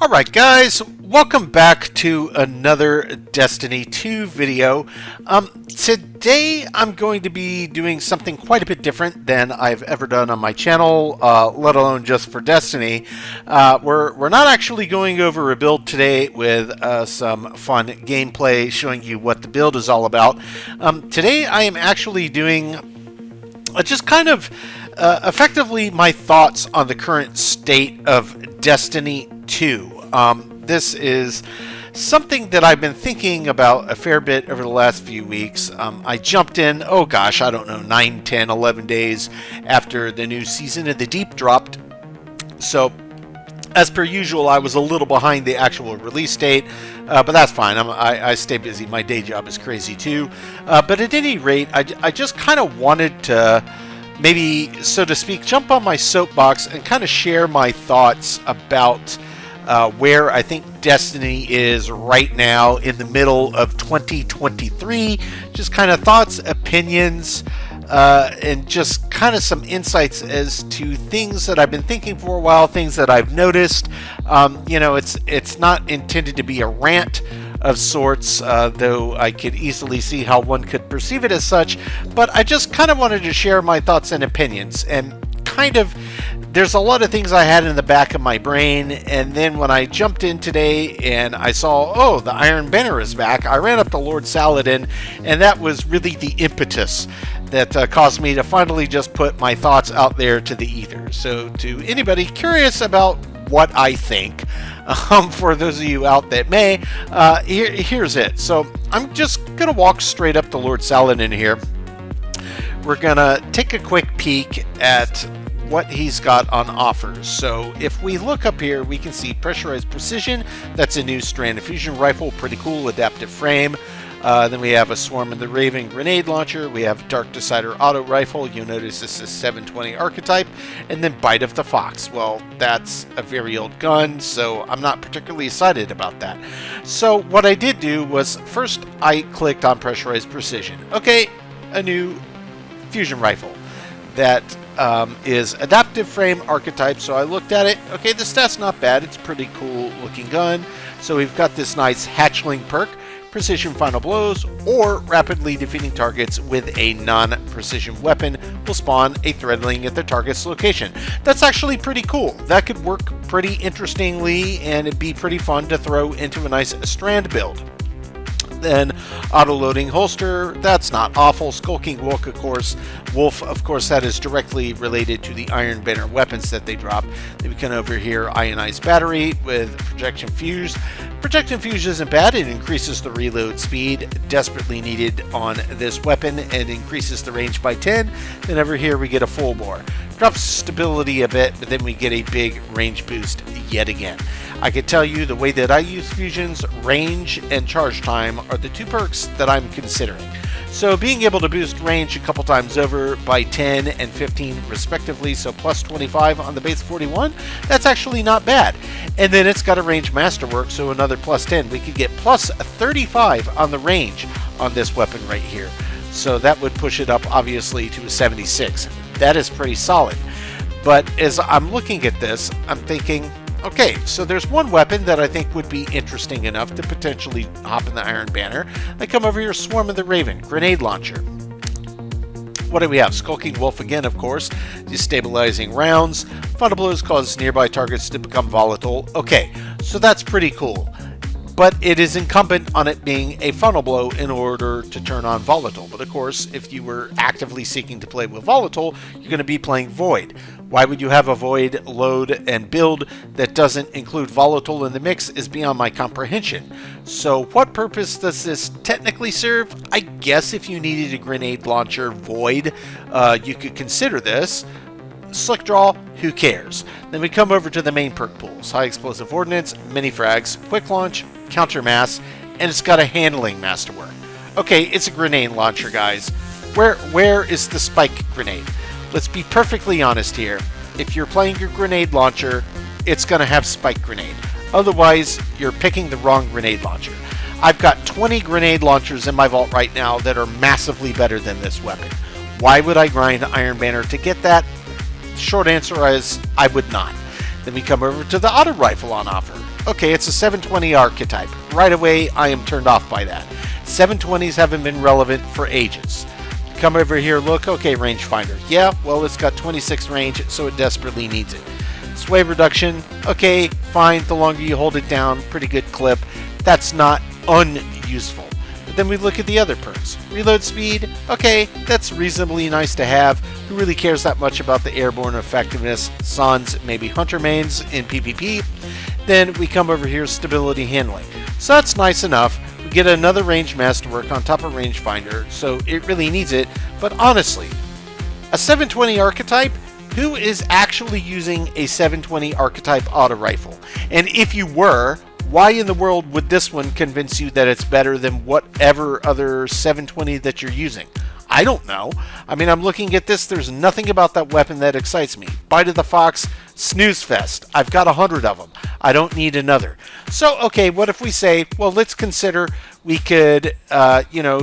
Alright guys, welcome back to another Destiny 2 video. Today I'm going to be doing something quite a bit different than I've ever done on my channel, let alone just for Destiny. We're not actually going over a build today with some fun gameplay showing you what the build is all about. Today I am actually doing just kind of effectively my thoughts on the current state of Destiny 2. This is something that I've been thinking about a fair bit over the last few weeks. I jumped in, oh gosh, I don't know, 9, 10, 11 days after the new Season of the Deep dropped. So, as per usual, I was a little behind the actual release date, but that's fine. I stay busy. My day job is crazy too. But at any rate, I just kind of wanted to maybe, so to speak, jump on my soapbox and kind of share my thoughts about where I think Destiny is right now in the middle of 2023. Just kind of thoughts, opinions, and just kind of some insights as to things that I've been thinking for a while, things that I've noticed. You know, it's not intended to be a rant of sorts, though I could easily see how one could perceive it as such, but I just kind of wanted to share my thoughts and opinions, and kind of there's a lot of things I had in the back of my brain, and then when I jumped in today and I saw, oh, the Iron Banner is back, I ran up to Lord Saladin, and that was really the impetus that caused me to finally just put my thoughts out there to the ether. So to anybody curious about what I think, for those of you out that may, here's it. So I'm just going to walk straight up to Lord Saladin here. We're going to take a quick peek at what he's got on offer. So if we look up here, we can see pressurized precision. That's a new strand of fusion rifle, pretty cool, adaptive frame. Then we have a Swarm of the Raven grenade launcher. We have Dark Decider auto rifle. You'll notice this is 720 archetype. And then Bite of the Fox. Well, that's a very old gun, so I'm not particularly excited about that. So what I did do was, first I clicked on pressurized precision. Okay, a new fusion rifle that is adaptive frame archetype. So I looked at it. Okay, the stat's not bad. It's a pretty cool looking gun. So we've got this nice hatchling perk, precision final blows, or rapidly defeating targets with a non-precision weapon will spawn a threadling at the target's location. That's actually pretty cool. That could work pretty interestingly, and it'd be pretty fun to throw into a nice strand build. Then auto-loading holster, that's not awful. Skulking Wolf, of course, that is directly related to the Iron Banner weapons that they drop. Then we come over here, ionized battery with projection fuse. Projection fuse isn't bad. It increases the reload speed, desperately needed on this weapon, and increases the range by 10. Then over here we get a full bore. Drops stability a bit, but then we get a big range boost yet again. I can tell you the way that I use fusions, range and charge time are the two perks that I'm considering. So being able to boost range a couple times over by 10 and 15 respectively, so plus 25 on the base 41, that's actually not bad. And then it's got a range masterwork, so another plus 10. We could get plus 35 on the range on this weapon right here. So that would push it up obviously to a 76. That is pretty solid. But as I'm looking at this, I'm thinking, okay, so there's one weapon that I think would be interesting enough to potentially hop in the Iron Banner. I come over here, Swarm of the Raven, grenade launcher. What do we have? Skulking Wolf again, of course, destabilizing rounds. Final blows cause nearby targets to become volatile. Okay, so that's pretty cool. But it is incumbent on it being a funnel blow in order to turn on volatile. But of course, if you were actively seeking to play with volatile, you're going to be playing void. Why would you have a void load and build that doesn't include volatile in the mix is beyond my comprehension. So what purpose does this technically serve? I guess if you needed a grenade launcher void, you could consider this. Slick draw, who cares? Then we come over to the main perk pools. High explosive ordnance, mini frags, quick launch, counter mass, and it's got a handling masterwork. Okay, it's a grenade launcher, guys. Where is the spike grenade? Let's be perfectly honest here. If you're playing your grenade launcher, it's going to have spike grenade. Otherwise, you're picking the wrong grenade launcher. I've got 20 grenade launchers in my vault right now that are massively better than this weapon. Why would I grind Iron Banner to get that? Short answer is I would not. Then we come over to the auto rifle on offer. Okay, it's a 720 archetype. Right away, I am turned off by that. 720s haven't been relevant for ages. Come over here, look, okay, rangefinder. Yeah, well, it's got 26 range, so it desperately needs it. Sway reduction, okay, fine, the longer you hold it down, pretty good clip. That's not unuseful. But then we look at the other perks. Reload speed, okay, that's reasonably nice to have. Who really cares that much about the airborne effectiveness? Sans, maybe hunter mains in PvP. Then we come over here, stability handling. So that's nice enough. We get another range masterwork on top of rangefinder, so it really needs it. But honestly, a 720 archetype, who is actually using a 720 archetype auto rifle? And if you were, why in the world would this one convince you that it's better than whatever other 720 that you're using? I don't know. I mean, I'm looking at this. There's nothing about that weapon that excites me. Bite of the Fox, snooze fest. I've got 100 of them. I don't need another. So, okay, what if we say, well, let's consider we could,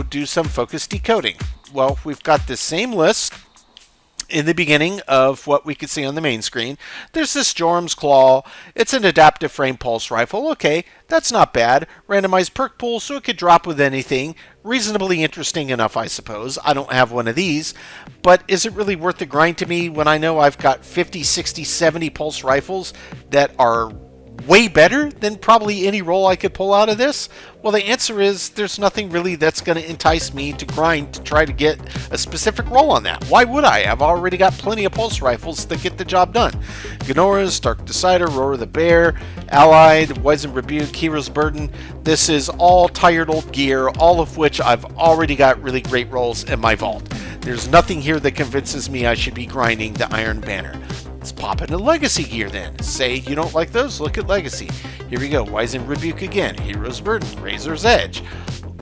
do some focus decoding. Well, we've got this same list in the beginning of what we could see on the main screen. There's this Jorum's Claw. It's an adaptive frame pulse rifle. Okay, that's not bad. Randomized perk pool, so it could drop with anything. Reasonably interesting enough, I suppose. I don't have one of these, but is it really worth the grind to me when I know I've got 50, 60, 70 pulse rifles that are way better than probably any roll I could pull out of this? Well, the answer is there's nothing really that's going to entice me to grind to try to get a specific roll on that. Why would I? I've already got plenty of pulse rifles that get the job done. Gnora's, Stark Decider, Roar the Bear, Allied, Wizen Rebuke, Hero's Burden. This is all tired old gear, all of which I've already got really great rolls in my vault. There's nothing here that convinces me I should be grinding the Iron Banner. Let's pop into Legacy gear then. Say you don't like those, look at Legacy. Here we go, Wizen Rebuke again, Hero's Burden, Razor's Edge.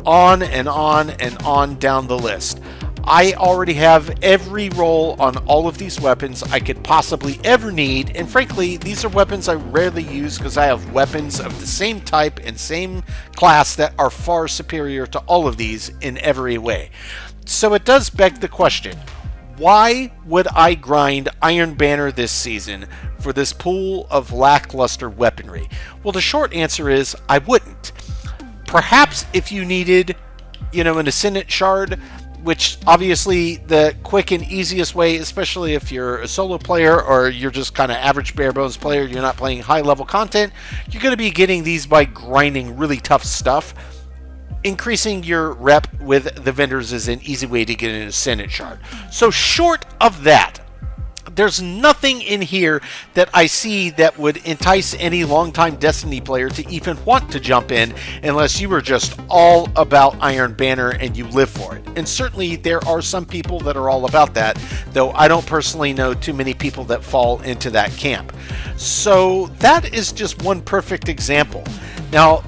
On and on and on down the list. I already have every roll on all of these weapons I could possibly ever need, and frankly, these are weapons I rarely use because I have weapons of the same type and same class that are far superior to all of these in every way. So it does beg the question, why would I grind Iron Banner this season for this pool of lackluster weaponry? Well, the short answer is I wouldn't. Perhaps if you needed, an Ascendant Shard, which obviously the quick and easiest way, especially if you're a solo player or you're just kind of average bare bones player, you're not playing high level content, you're going to be getting these by grinding really tough stuff. Increasing your rep with the vendors is an easy way to get an Ascendant Shard. So short of that, there's nothing in here that I see that would entice any longtime Destiny player to even want to jump in unless you were just all about Iron Banner and you live for it. And certainly there are some people that are all about that, though I don't personally know too many people that fall into that camp. So that is just one perfect example. Now,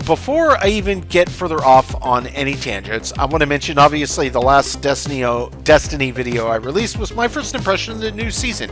before I even get further off on any tangents, I want to mention obviously the last Destiny video I released was my first impression of the new season.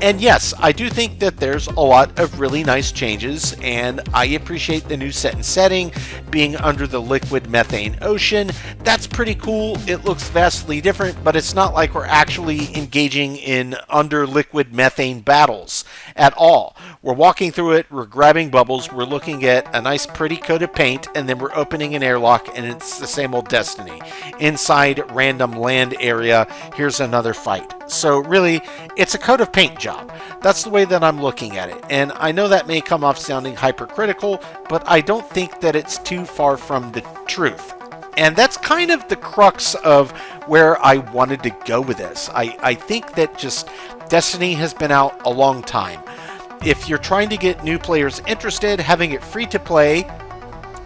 And yes, I do think that there's a lot of really nice changes, and I appreciate the new set and setting, being under the liquid methane ocean. That's pretty cool. It looks vastly different, but it's not like we're actually engaging in under liquid methane battles at all. We're walking through it, we're grabbing bubbles, we're looking at a nice pretty coated paint, and then we're opening an airlock, and it's the same old Destiny. Inside random land area, here's another fight. So really, it's a coat of paint job. That's the way that I'm looking at it. And I know that may come off sounding hypercritical, but I don't think that it's too far from the truth. And that's kind of the crux of where I wanted to go with this. I think that just Destiny has been out a long time. If you're trying to get new players interested, having it free to play,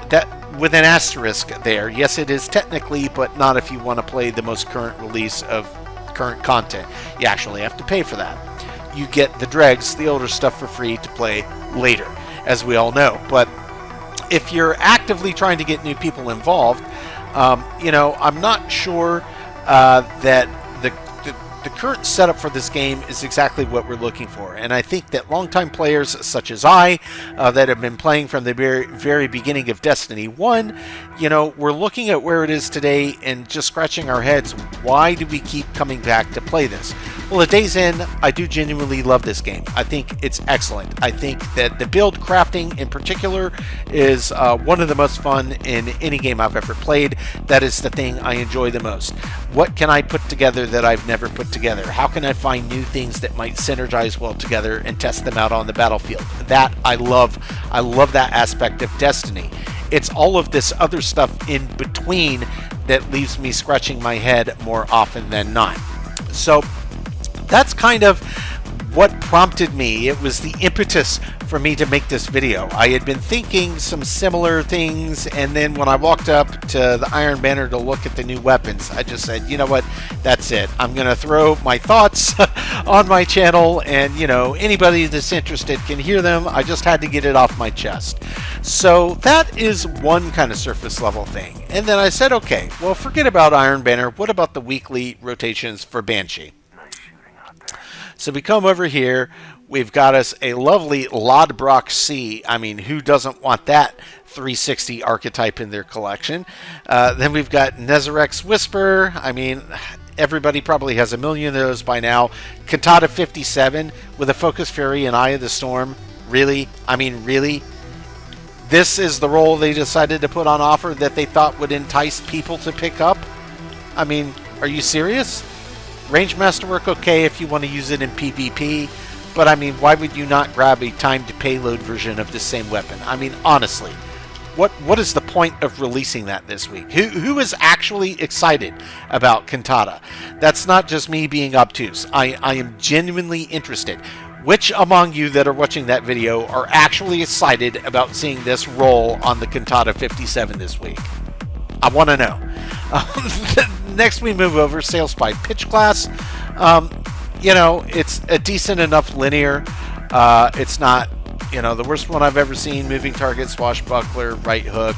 that with an asterisk there. Yes, it is technically, but not if you want to play the most current release of current content. You actually have to pay for that. You get the dregs, the older stuff, for free to play later, as we all know. But if you're actively trying to get new people involved, I'm not sure that the current setup for this game is exactly what we're looking for. And I think that longtime players such as I, that have been playing from the very beginning of Destiny 1, we're looking at where it is today and just scratching our heads, why do we keep coming back to play this? Well, a day's in, I do genuinely love this game. I think it's excellent. I think that the build crafting in particular is one of the most fun in any game I've ever played. That is the thing I enjoy the most. What can I put together that I've never put together? How can I find new things that might synergize well together and test them out on the battlefield? That I love. I love that aspect of Destiny. It's all of this other stuff in between that leaves me scratching my head more often than not. So that's kind of what prompted me. It was the impetus for me to make this video. I had been thinking some similar things, and then when I walked up to the Iron Banner to look at the new weapons, I just said, you know what, that's it. I'm going to throw my thoughts on my channel, and anybody that's interested can hear them. I just had to get it off my chest. So that is one kind of surface level thing. And then I said, okay, well, forget about Iron Banner. What about the weekly rotations for Banshee? So we come over here, we've got us a lovely Lodbrok C. I mean, who doesn't want that 360 archetype in their collection? Then we've got Nezarek's Whisper. I mean, everybody probably has a million of those by now. Cantata 57 with a Focus Fury and Eye of the Storm. Really? I mean, really? This is the role they decided to put on offer that they thought would entice people to pick up? I mean, are you serious? Range Masterwork, okay, if you want to use it in PvP, but I mean, why would you not grab a timed payload version of the same weapon? I mean, honestly, what is the point of releasing that this week? Who is actually excited about Cantata? That's not just me being obtuse. I am genuinely interested. Which among you that are watching that video are actually excited about seeing this roll on the Cantata 57 this week? I want to know. Next we move over, Sail Spy Pitch Class. It's a decent enough linear. It's not, the worst one I've ever seen. Moving target, swashbuckler, right hook,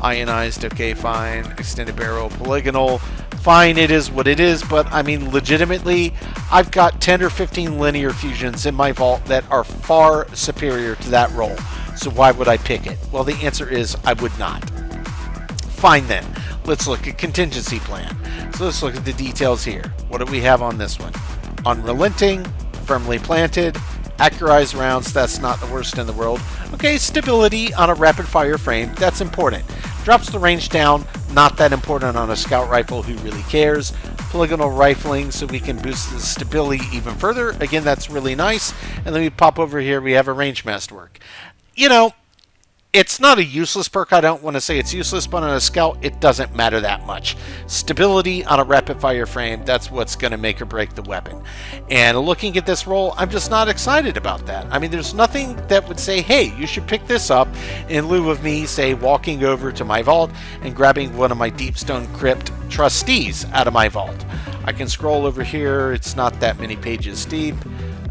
ionized, okay, fine. Extended barrel, polygonal, fine, it is what it is. But I mean, legitimately, I've got 10 or 15 linear fusions in my vault that are far superior to that roll. So why would I pick it? Well, the answer is I would not. Fine then. Let's look at contingency plan. So let's look at the details here. What do we have on this one? Unrelenting, firmly planted, accurized rounds, that's not the worst in the world. Okay, stability on a rapid fire frame, that's important. Drops the range down, not that important on a scout rifle, who really cares. Polygonal rifling, so we can boost the stability even further. Again, that's really nice. And then we pop over here, we have a range masterwork. It's not a useless perk. I don't want to say it's useless, but on a scout, it doesn't matter that much. Stability on a rapid fire frame, that's what's going to make or break the weapon. And looking at this roll, I'm just not excited about that. I mean, there's nothing that would say, hey, you should pick this up, in lieu of me, say, walking over to my vault and grabbing one of my Deepstone Crypt trustees out of my vault. I can scroll over here. It's not that many pages deep.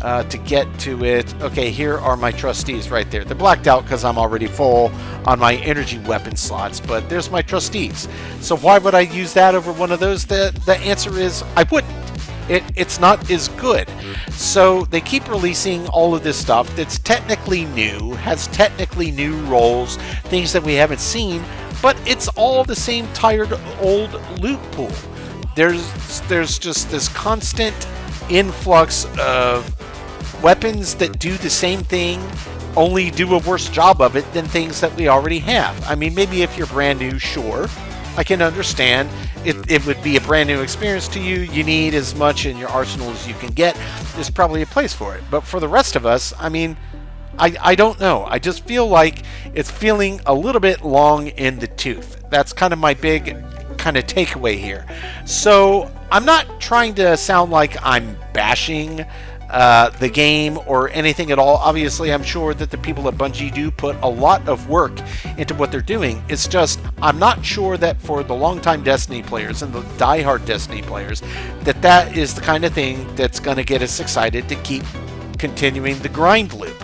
To get to it. Okay, here are my trustees right there. They're blacked out because I'm already full on my energy weapon slots, but there's my trustees. So why would I use that over one of those? The answer is I wouldn't. It's not as good. So they keep releasing all of this stuff that's technically new, has technically new roles, things that we haven't seen, but it's all the same tired old loot pool. There's just this constant influx of weapons that do the same thing, only do a worse job of it than things that we already have. I mean, maybe if you're brand new, sure, I can understand. It would be a brand new experience to you. You need as much in your arsenal as you can get. There's probably a place for it. But for the rest of us, I mean, I don't know. I just feel like it's feeling a little bit long in the tooth. That's kind of my big kind of takeaway here. So I'm not trying to sound like I'm bashing the game or anything at all. Obviously, I'm sure that the people at Bungie do put a lot of work into what they're doing. It's just, I'm not sure that for the longtime Destiny players and the diehard Destiny players, that is the kind of thing that's going to get us excited to keep continuing the grind loop.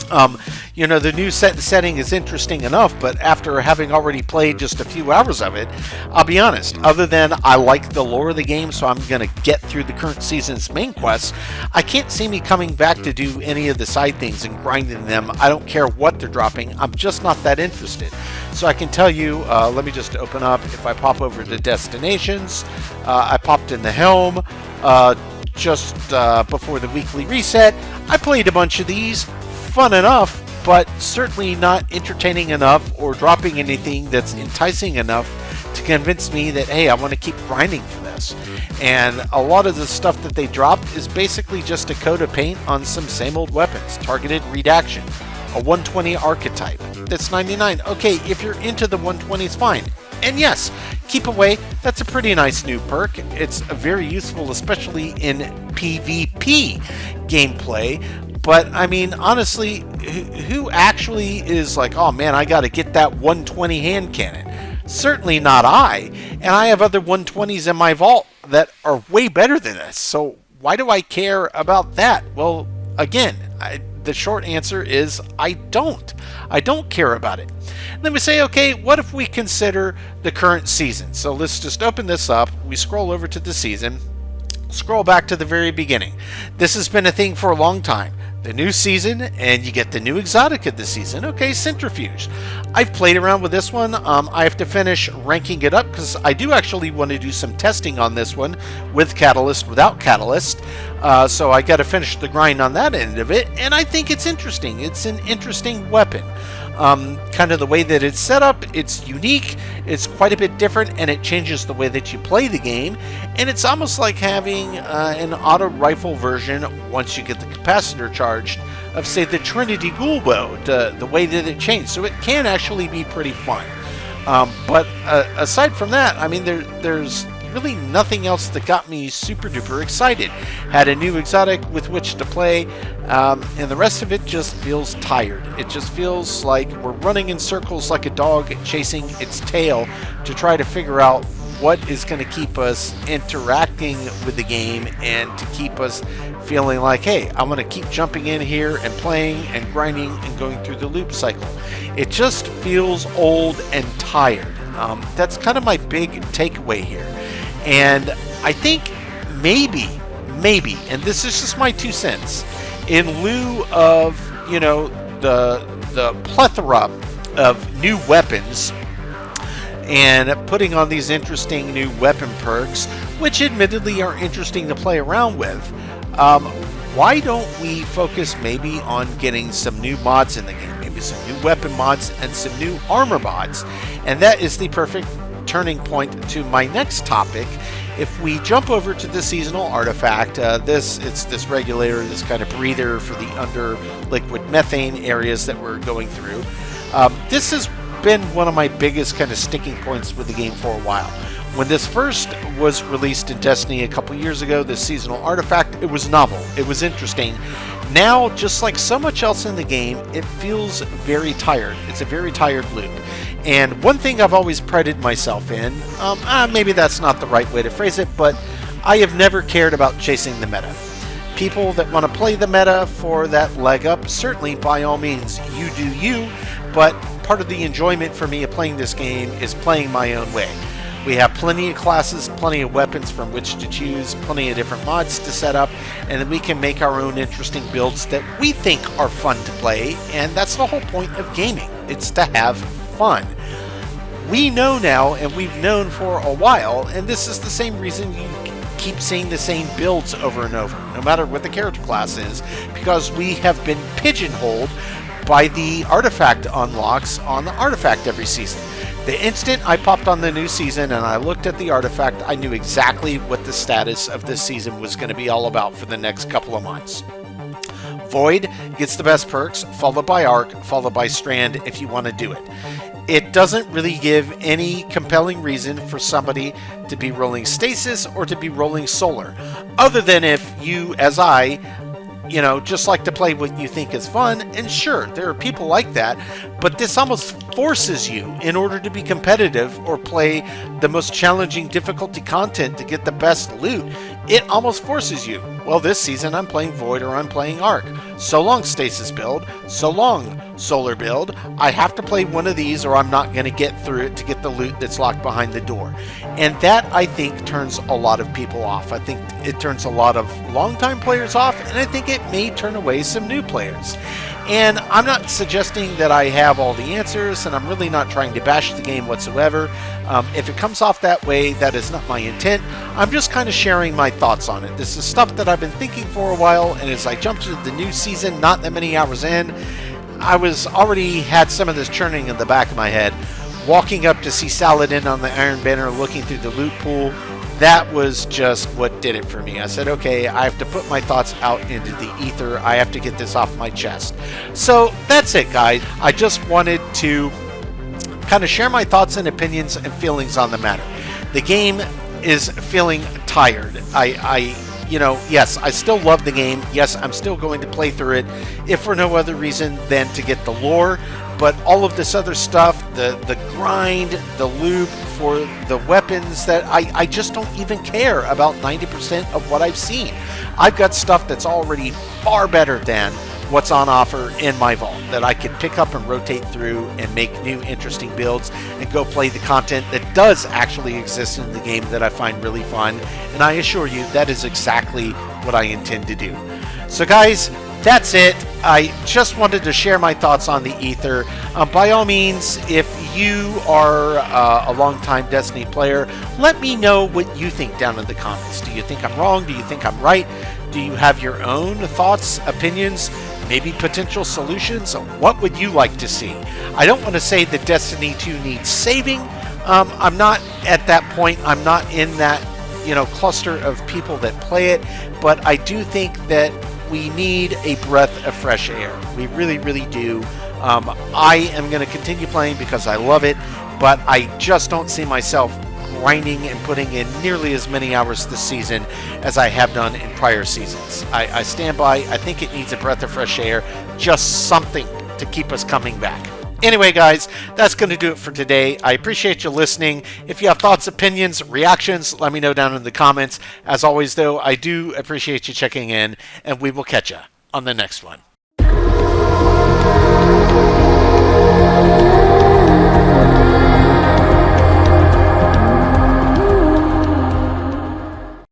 The new setting is interesting enough, but after having already played just a few hours of it, I'll be honest, other than I like the lore of the game, so I'm going to get through the current season's main quests, I can't see me coming back to do any of the side things and grinding them. I don't care what they're dropping. I'm just not that interested. So I can tell you, let me just open up. If I pop over to destinations, I popped in the helm. just before the weekly reset. I played a bunch of these. Fun enough, but certainly not entertaining enough or dropping anything that's enticing enough to convince me that, hey, I want to keep grinding for this. And a lot of the stuff that they dropped is basically just a coat of paint on some same old weapons. Targeted read action, a 120 archetype. That's 99. Okay, if you're into the 120s, fine. And yes, keep away. That's a pretty nice new perk. It's very useful, especially in PvP gameplay. But, I mean, honestly, who actually is like, oh man, I got to get that 120 hand cannon? Certainly not I. And I have other 120s in my vault that are way better than this. So why do I care about that? Well, again, the short answer is I don't. I don't care about it. Then we say, okay, what if we consider the current season? So let's just open this up. We scroll over to the season. Scroll back to the very beginning. This has been a thing for a long time. The new season, and you get the new exotic of the season. Okay, Centrifuge. I've played around with this one. I have to finish ranking it up because I do actually want to do some testing on this one with Catalyst, without Catalyst. So I got to finish the grind on that end of it, and I think it's interesting. It's an interesting weapon. Kind of the way that it's set up, it's unique, it's quite a bit different, and it changes the way that you play the game. And it's almost like having an auto rifle version, once you get the capacitor charged, of say the Trinity Ghoul bow, the way that it changed. So it can actually be pretty fun. But aside from that, I mean, there's really nothing else that got me super duper excited. Had a new exotic with which to play, and the rest of it just feels tired. It just feels like we're running in circles like a dog chasing its tail to try to figure out what is going to keep us interacting with the game and to keep us feeling like, hey, I'm going to keep jumping in here and playing and grinding and going through the loop cycle. It just feels old and tired. That's kind of my big takeaway here. And I think maybe, and this is just my 2 cents, in lieu of, you know, the plethora of new weapons and putting on these interesting new weapon perks, which admittedly are interesting to play around with, why don't we focus maybe on getting some new mods in the game, maybe some new weapon mods and some new armor mods? And that is the perfect turning point to my next topic. If we jump over to the seasonal artifact, it's this regulator, this kind of breather for the under liquid methane areas that we're going through. This has been one of my biggest kind of sticking points with the game for a while. When this first was released in Destiny a couple years ago, this seasonal artifact, it was novel, it was interesting. Now, just like so much else in the game, it feels very tired. It's a very tired loop. And one thing I've always prided myself in, maybe that's not the right way to phrase it, but I have never cared about chasing the meta. People that want to play the meta for that leg up, certainly by all means, you do you, but part of the enjoyment for me of playing this game is playing my own way. We have plenty of classes, plenty of weapons from which to choose, plenty of different mods to set up, and then we can make our own interesting builds that we think are fun to play, and that's the whole point of gaming. It's to have fun. We know now, and we've known for a while, and this is the same reason you keep seeing the same builds over and over, no matter what the character class is, because we have been pigeonholed by the artifact unlocks on the artifact every season. The instant I popped on the new season and I looked at the artifact, I knew exactly what the status of this season was going to be all about for the next couple of months. Void gets the best perks, followed by Arc, followed by Strand if you want to do it. It doesn't really give any compelling reason for somebody to be rolling Stasis or to be rolling Solar, other than if you, as I, just like to play what you think is fun. And sure, there are people like that, but this almost forces you, in order to be competitive or play the most challenging difficulty content to get the best loot, it almost forces you. Well, this season I'm playing Void or I'm playing Arc. So long Stasis build, so long Solar build. I have to play one of these or I'm not going to get through it to get the loot that's locked behind the door. And that, I think, turns a lot of people off. I think it turns a lot of longtime players off, and I think it may turn away some new players. And I'm not suggesting that I have all the answers, and I'm really not trying to bash the game whatsoever. If it comes off that way, that is not my intent. I'm just kind of sharing my thoughts on it. This is stuff that I've been thinking for a while, and as I jumped into the new season, not that many hours in, I was already had some of this churning in the back of my head. Walking up to see Saladin on the Iron Banner, looking through the loot pool, that was just what did it for me. I said, okay, I have to put my thoughts out into the ether. I have to get this off my chest. So that's it, guys. I just wanted to kind of share my thoughts and opinions and feelings on the matter. The game is feeling tired. Yes, I still love the game. Yes, I'm still going to play through it, if for no other reason than to get the lore. But all of this other stuff, the grind, the loop for the weapons, that I just don't even care about 90% of what I've seen. I've got stuff that's already far better than what's on offer in my vault that I can pick up and rotate through and make new interesting builds and go play the content that does actually exist in the game that I find really fun. And I assure you that is exactly what I intend to do. So guys, that's it. I just wanted to share my thoughts on the ether. By all means, if you are a long-time Destiny player, let me know what you think down in the comments. Do you think I'm wrong? Do you think I'm right? Do you have your own thoughts, opinions, maybe potential solutions? What would you like to see? I don't want to say that Destiny 2 needs saving. I'm not at that point. I'm not in that cluster of people that play it, but I do think that we need a breath of fresh air. We really, really do. I am going to continue playing because I love it, but I just don't see myself grinding and putting in nearly as many hours this season as I have done in prior seasons. I stand by. I think it needs a breath of fresh air, just something to keep us coming back. Anyway, guys, that's going to do it for today. I appreciate you listening. If you have thoughts, opinions, reactions, let me know down in the comments. As always, though, I do appreciate you checking in, and we will catch you on the next one.